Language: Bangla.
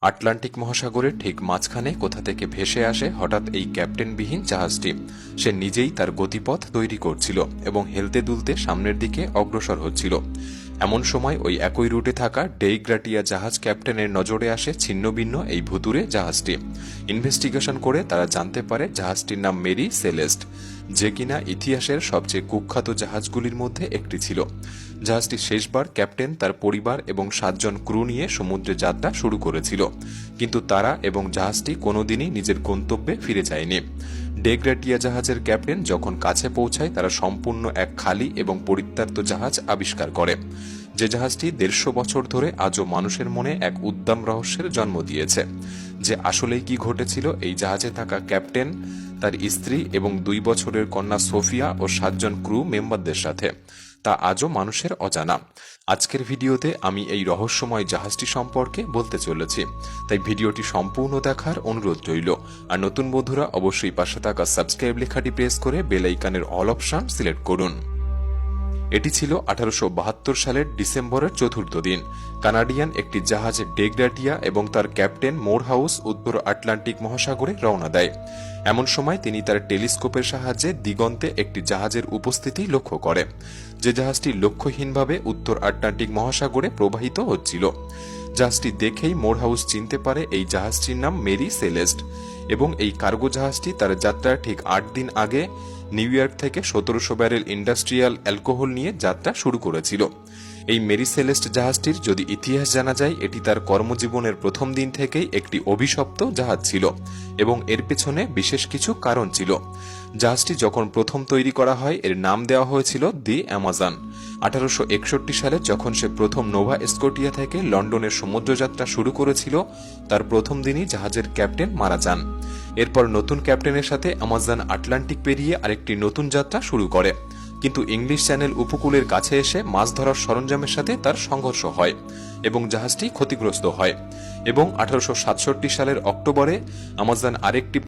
আটলান্টিক মহাসাগরের ঠিক মাঝখানে কোথা থেকে ভেসে আসে হঠাৎ এই ক্যাপ্টেনবিহীন জাহাজটি। সে নিজেই তার গতিপথ তৈরি করছিল এবং হেলতে দুলতে সামনের দিকে অগ্রসর হচ্ছিল। এমন সময় ওই একই রুটে থাকা ডেইগ্রাটিয়া জাহাজ ক্যাপ্টেনের নজরে আসে ছিন্নভিন্ন এই ভুতুরে জাহাজটি। ইনভেস্টিগেশন করে তারা জানতে পারে জাহাজটির নাম মেরি সেলেস্ট, যে কিনা ইতিহাসের সবচেয়ে কুখ্যাত জাহাজগুলির মধ্যে একটি ছিল। জাহাজটি শেষবার ক্যাপ্টেন, তার পরিবার এবং 7 জন ক্রু নিয়ে সমুদ্রে যাত্রা শুরু করেছিল, কিন্তু তারা এবং জাহাজটি কোনোদিনই নিজের গন্তব্যে ফিরে যায়নি। ডেগ্রাটিয়া জাহাজের ক্যাপ্টেন যখন কাছে পৌঁছায়, তারা সম্পূর্ণ এক খালি এবং পরিত্যক্ত জাহাজ আবিষ্কার করে, যে জাহাজটি 150 বছর ধরে আজও মানুষের মনে এক উদ্দাম রহস্যের জন্ম দিয়েছে। যে আসলেই কি ঘটেছিল এই জাহাজে থাকা ক্যাপ্টেন, তার স্ত্রী এবং 2 বছরের কন্যা সোফিয়া ও 7 জন ক্রু মেম্বারদের সাথে, তা আজও মানুষের অজানা। আজকের ভিডিওতে আমি এই রহস্যময় জাহাজটি সম্পর্কে বলতে চলেছি, তাই ভিডিওটি সম্পূর্ণ দেখার অনুরোধ রইল। আর নতুন বন্ধুরা অবশ্যই পাশে থাকা সাবস্ক্রাইব লেখাটি প্রেস করে বেল আইকনের অল অপশন সিলেক্ট করুন। এটি ছিল 1872 সালের ডিসেম্বরের 4th দিন। কানাডিয়ান একটি জাহাজ ডেগ্রাটিয়া এবং তার ক্যাপ্টেন মোরহাউস উত্তর আটলান্টিক মহাসাগরে রওনা দেয়। এমন সময় তিনি তার টেলিস্কোপের সাহায্যে দিগন্তে একটি জাহাজের উপস্থিতি লক্ষ্য করে, যে জাহাজটি লক্ষ্যহীনভাবে উত্তর আটলান্টিক মহাসাগরে প্রবাহিত হচ্ছিল। জাহাজটি দেখেই মোরহাউস চিনতে পারে এই জাহাজটির নাম মেরি সেলেস্ট, এবং এই কার্গো জাহাজটি তার যাত্রার ঠিক 8 দিন আগে নিউ ইয়র্ক থেকে 1700 ব্যারেল ইন্ডাস্ট্রিয়াল অ্যালকোহল নিয়ে যাত্রা শুরু করেছিল। এই মেরি সেলেস্ট জাহাজটির যদি ইতিহাস জানা যায়, এটি তার কর্মজীবনের প্রথম দিন থেকেই একটি অভিশপ্ত জাহাজ ছিল, এবং এর পেছনে বিশেষ কিছু কারণ ছিল। জাহাজটি যখন প্রথম তৈরি করা হয়, এর নাম দেওয়া হয়েছিল দি অ্যামাজন। 1861 সালে যখন সে প্রথম নোভা স্কটিয়া থেকে লন্ডনের সমুদ্রযাত্রা শুরু করেছিল, তার প্রথম দিনই জাহাজের ক্যাপ্টেন মারা যান। এরপর নতুন ক্যাপ্টেনের সাথে অ্যামাজন আটলান্টিক পেরিয়ে আরেকটি নতুন যাত্রা শুরু করে, কিন্তু ইংলিশ চ্যানেল উপকূলের কাছে এসে মাছ ধরার সরঞ্জামের সাথে তার সংঘর্ষ হয় এবং জাহাজটি ক্ষতিগ্রস্ত হয়, এবং 1867 সালের অক্টোবরে অ্যামাজন আরেকটি